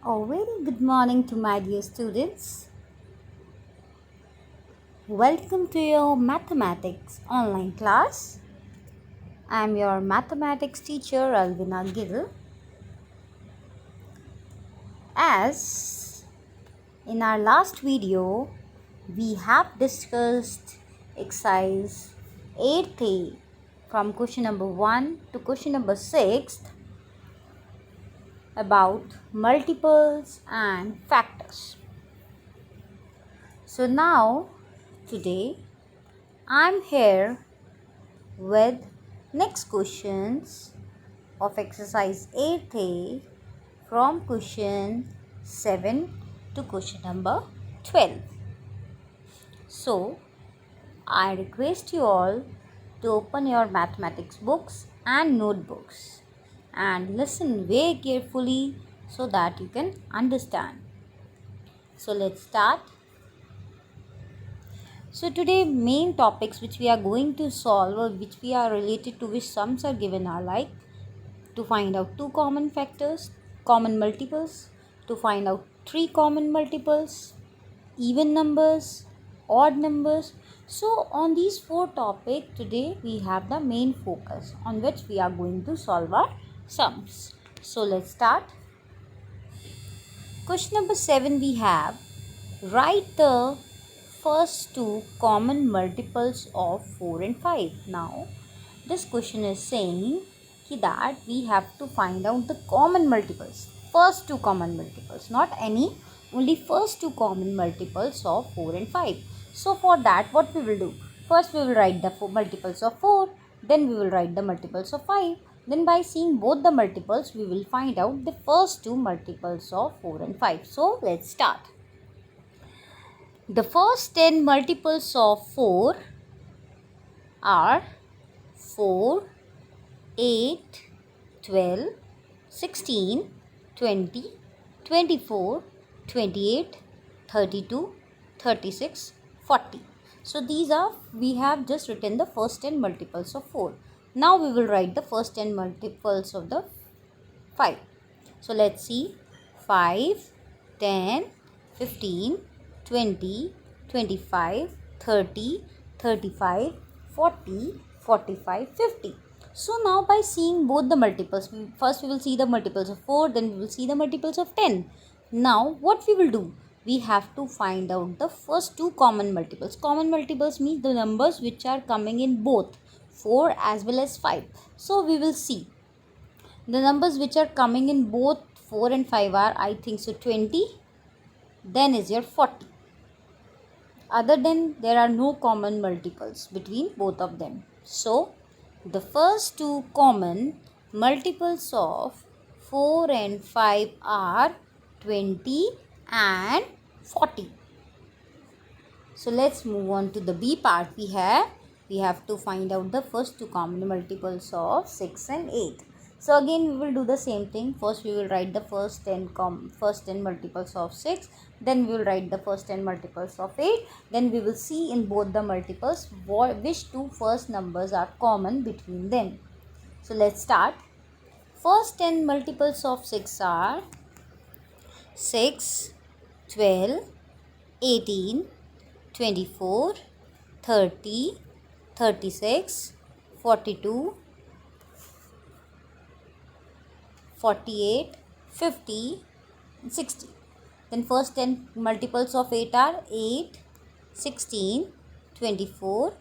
A very good morning to my dear students. Welcome to your mathematics online class. I am your mathematics teacher Alvina Gill. As in our last video, we have discussed exercise 8th from question number 1 to question number 6 about multiples and factors. So now today I'm here with next questions of exercise 8A from question 7 to question number 12. So I request you all to open your mathematics books and notebooks and listen very carefully so that you can understand. So let's start. So today main topics which we are going to solve or which we are related to which sums are given are like to find out two common factors, common multiples, to find out three common multiples, even numbers, odd numbers. So on these four topics today we have the main focus on which we are going to solve our sums. So let's start. Question number 7 we have write the first two common multiples of 4 and 5. Now this question is saying that we have to find out the common multiples, first two common multiples, not any, only first two common multiples of 4 and 5. So for that what we will do, first we will write the multiples of 4, then we will write the multiples of 5. Then by seeing both the multiples we will find out the first two multiples of 4 and 5. So let's start. The first 10 multiples of 4 are 4, 8, 12, 16, 20, 24, 28, 32, 36, 40. So these are, we have just written the first 10 multiples of 4. Now we will write the first 10 multiples of the 5. So let's see, 5, 10, 15, 20, 25, 30, 35, 40, 45, 50. So now by seeing both the multiples, first we will see the multiples of 4, then we will see the multiples of 10. Now what we will do? We have to find out the first two common multiples. Common multiples means the numbers which are coming in both 4 as well as 5. So we will see the numbers which are coming in both 4 and 5 are, I think so, 20, then is your 40. Other than there are no common multiples between both of them. So the first two common multiples of 4 and 5 are 20 and 40. So let's move on to the B part. We have to find out the first two common multiples of 6 and 8. So again we will do the same thing. First we will write the first 10 multiples of 6, then we will write the first 10 multiples of 8, then we will see in both the multiples which two first numbers are common between them. So let's start. First 10 multiples of 6 are 6, 12, 18, 24, 30, 36, 42, 48, 50, 60. Then first 10 multiples of 8 are 8, 16, 24,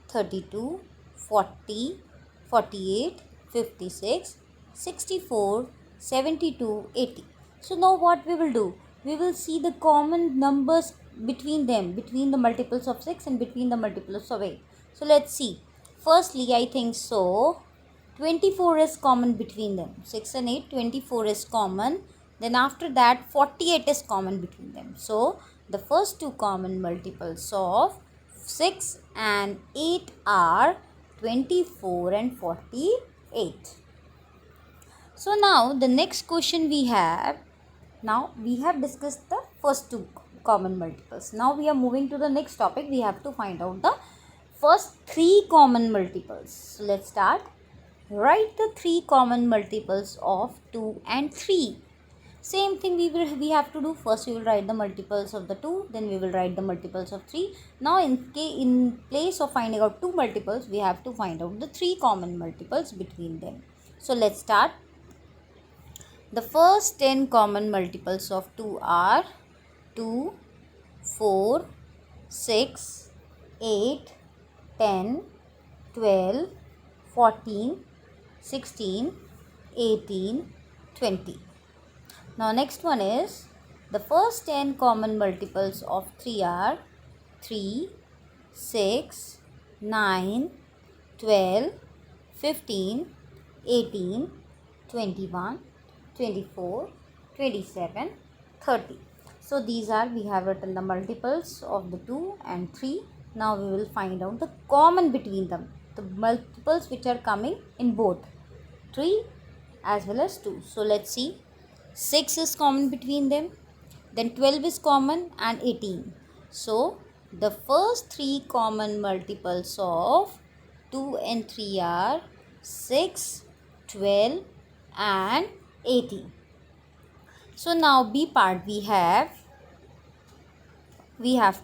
32, 40, 48, 56, 64, 72, 80. So now what we will do? We will see the common numbers between them, between the multiples of 6 and between the multiples of 8. So let's see. Firstly, I think so 24 is common between them. 6 and 8, 24 is common. Then after that 48 is common between them. So the first two common multiples of 6 and 8 are 24 and 48. So now the next question we have, now we have discussed the first two common multiples. Now we are moving to the next topic. We have to find out the first three common multiples. So let's start. Write the three common multiples of 2 and 3. Same thing we have to do. First we will write the multiples of the 2, then we will write the multiples of 3. Now in place of finding out 2 multiples, we have to find out the 3 common multiples between them. So let's start. The first 10 common multiples of 2 are 2, 4, 6, 8, 10, 12, 14, 16, 18, 20. Now next one is the first 10 common multiples of 3 are 3, 6, 9, 12, 15, 18, 21, 24, 27, 30. So these are, we have written the multiples of the 2 and 3. Now we will find out the common between them, the multiples which are coming in both 3 as well as 2. So let's see. 6 is common between them, then 12 is common and 18. So the first 3 common multiples of 2 and 3 are 6, 12 and 18. So now B part we have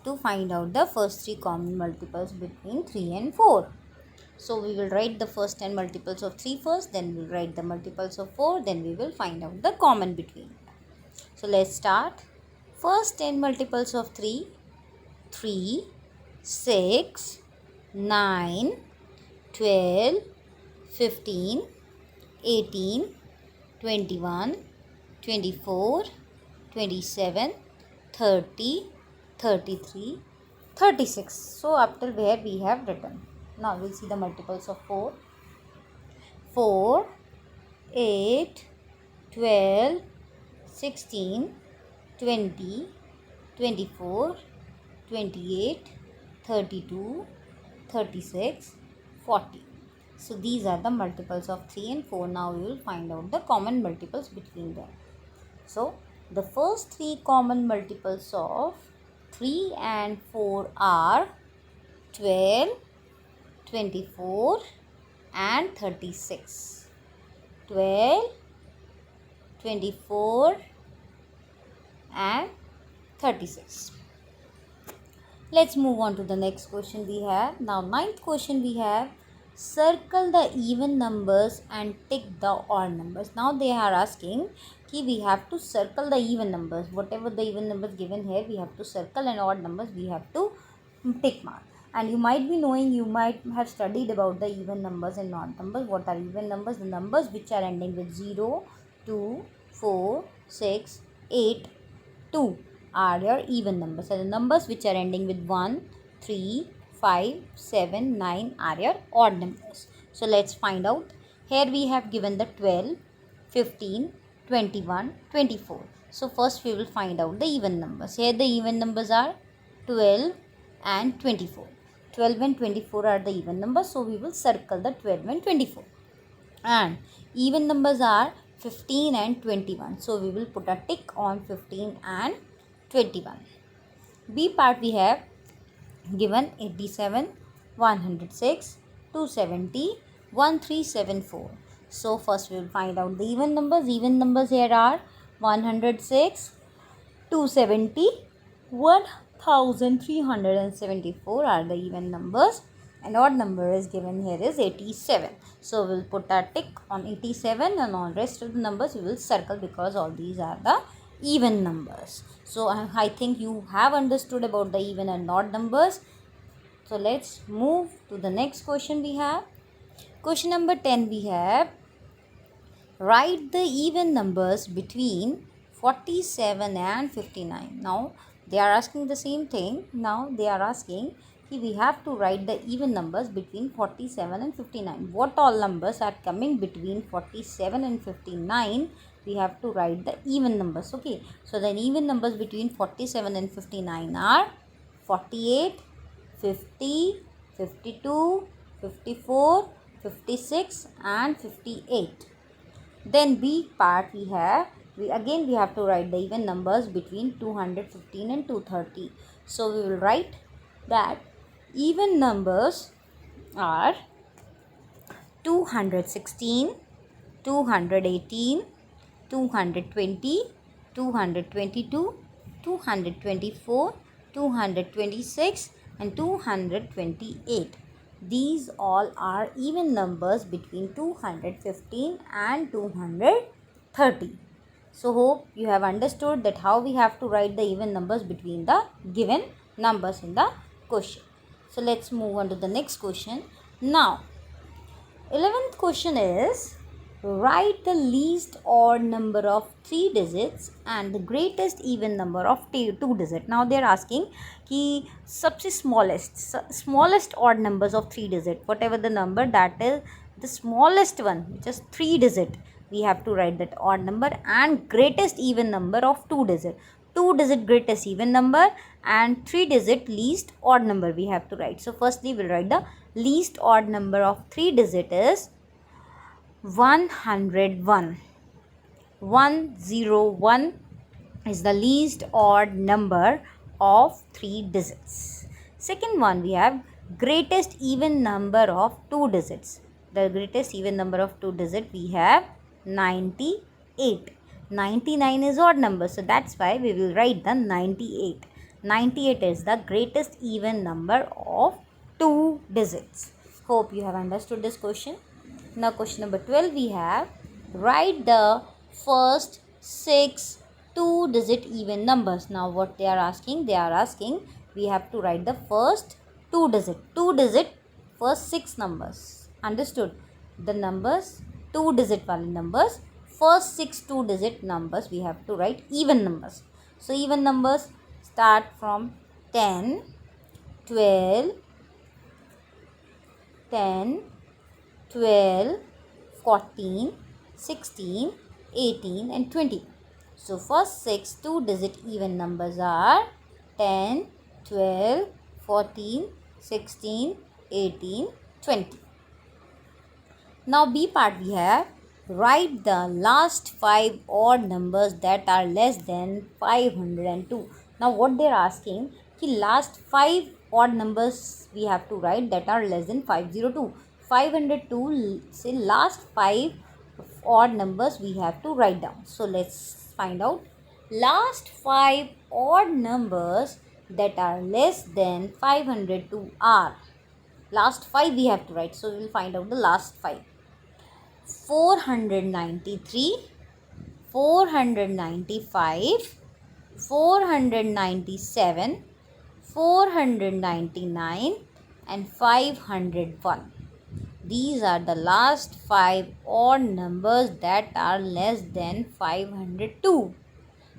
to find out the first 3 common multiples between 3 and 4. So we will write the first 10 multiples of 3 first, then we will write the multiples of 4, then we will find out the common between. So let's start. First 10 multiples of 3, 3, 6, 9, 12, 15, 18, 21, 24, 27, 30, 33, 36. So up till where we have written. Now we'll see the multiples of 4. 4, 8, 12, 16, 20, 24, 28, 32, 36, 40. So these are the multiples of 3 and 4. Now we will find out the common multiples between them. So the first 3 common multiples of 3 and 4 are 12, 24 and 36. 12, 24 and 36. Let's move on to the next question we have. Now 9th question we have, circle the even numbers and tick the odd numbers. Now they are asking कि we have to circle the even numbers. Whatever the even numbers given here, we have to circle, and odd numbers we have to tick mark. And you might be knowing, you might have studied about the even numbers and odd numbers. What are even numbers? The numbers which are ending with 0, 2, 4, 6, 8, 2 are your even numbers. And the numbers which are ending with 1, 3, 5, 7, 9 are your odd numbers. So let's find out. Here we have given the 12, 15, 21, 24. So first we will find out the even numbers. Here the even numbers are 12 and 24. 12 and 24 are the even numbers, so we will circle the 12 and 24. And even numbers are 15 and 21, so we will put a tick on 15 and 21. B part we have given 87, 106, 270, 1374. So first we will find out the even numbers. Even numbers here are 106, 270, 1374 are the even numbers, and odd number is given here is 87. So we'll put a tick on 87, and on rest of the numbers we will circle because all these are the even numbers. So I think you have understood about the even and odd numbers. So let's move to the next question we have. Question number 10 we have, write the even numbers between 47 and 59. Now they are asking the same thing. Now they are asking we have to write the even numbers between 47 and 59. What all numbers are coming between 47 and 59? We have to write the even numbers. Okay, so the even numbers between 47 and 59 are 48, 50, 52, 54, 56 and 58. Then B part we have, we have to write the even numbers between 215 and 230. So we will write that even numbers are 216, 218, 220, 222, 224, 226 and 228. These all are even numbers between 215 and 230. So hope you have understood that how we have to write the even numbers between the given numbers in the question. So let's move on to the next question. Now 11th question is, write the least odd number of 3 digits and the greatest even number of 2 digits. Now they are asking कि सबसे smallest odd numbers of 3 digits, whatever the number that is the smallest one, just 3 digit, we have to write that odd number, and greatest even number of 2 digits. 2 digit greatest even number and 3 digit least odd number we have to write. So firstly we'll write the least odd number of 3 digit is 101. 101 is the least odd number of 3 digits. Second one, we have greatest even number of 2 digits. The greatest even number of 2 digits we have 98. 99 is odd number, so that's why we will write the 98. 98 is the greatest even number of 2 digits. Hope you have understood this question. Now question number 12 we have, write the first 6 2-digit even numbers. Now what they are asking we have to write the first 2-digit first 6 numbers. Understood? The numbers 2-digit value numbers, first 6 2-digit numbers we have to write even numbers. So even numbers start from 10, 12, 14, 16, 18 and 20. So first 6 2-digit even numbers are 10, 12, 14, 16, 18, 20. Now B part we have, write the last 5 odd numbers that are less than 502. Now what they are asking, कि last 5 odd numbers we have to write that are less than 502. 502 say last 5 odd numbers we have to write down. So let's find out. Last 5 odd numbers that are less than 502 are, last 5 we have to write. So we will find out the last 5. 493, 495, 497, 499 and 501. These are the last 5 odd numbers that are less than 502.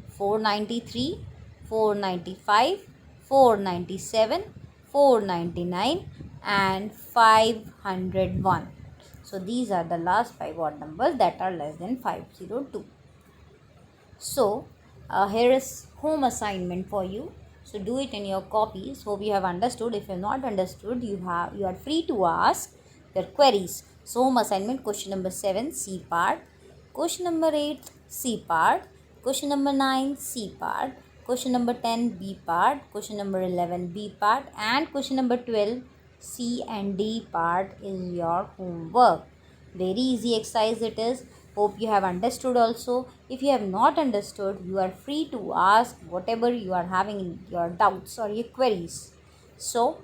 493, 495, 497, 499 and 501. So these are the last 5 odd numbers that are less than 502. So here is home assignment for you. So do it in your copies. Hope you have understood. If you have not understood, you are free to ask your queries. So home assignment, question number 7 C part, question number 8 C part, question number 9 C part, question number 10 B part, question number 11 B part and question number 12 C and D part is your homework. Very easy exercise it is. Hope you have understood also. If you have not understood, you are free to ask whatever you are having in your doubts or your queries. So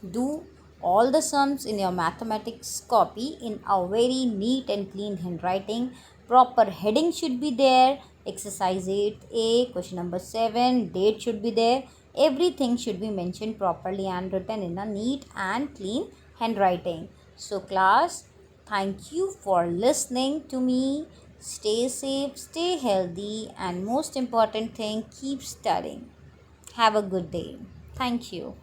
do all the sums in your mathematics copy in a very neat and clean handwriting. Proper heading should be there. Exercise 8A, question number 7, date should be there. Everything should be mentioned properly and written in a neat and clean handwriting. So class, thank you for listening to me. Stay safe, stay healthy, and most important thing, keep studying. Have a good day. Thank you.